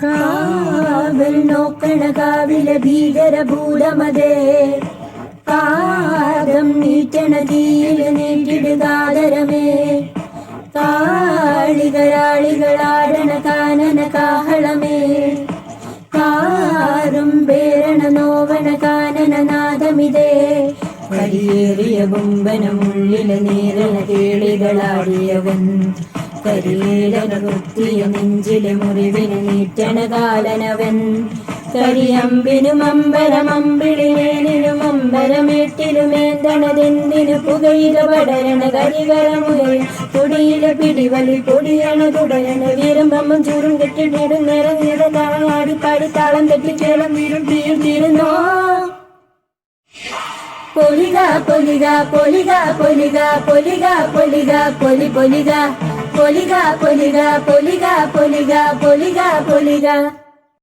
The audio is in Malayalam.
കാവൽ നോക്കണ കാവിലെ ഭീകരഭൂതമതേ, പാദം നീട്ടണ തീയിൽ നീട്ടിടുകാതരമേ, കാളികളാളികളാടണ കാനന കാഹളമേ, കാറും പേരണ നോവണ കാനനനാദമിതേ, കരിയേറിയ ബൊമ്പനമുള്ളിലെ നേരണ കേളികളാടിയവൻ, കരിയേലന കുത്തിയ നെഞ്ചിലെ മുറിവിന് നീറ്റണ കാലനവൻ, കരിയമ്പിനും അമ്പരമമ്പിളിമേലിനും അമ്പരമേട്ടിലുമേന്തണതെന്തിനു പുകയില പടരണ കരികരമുകയിൽ പൊടിയില പിടിവലി പൊടിയണ തുടയണ വീരമ്പമ്മം ചൂടും കെട്ടിടും നിറഞ്ഞിടതാളം ആടിപ്പാടി താളം തെറ്റിക്കേളം വീരും തീരും തീരുന്നോ. പൊലിക പൊലിക പൊലിക പൊലിക പൊലിക പൊലിക പൊലി പൊലിക പൊലിക പൊലിക പൊലിക പൊലിക പൊലിക പൊലിക.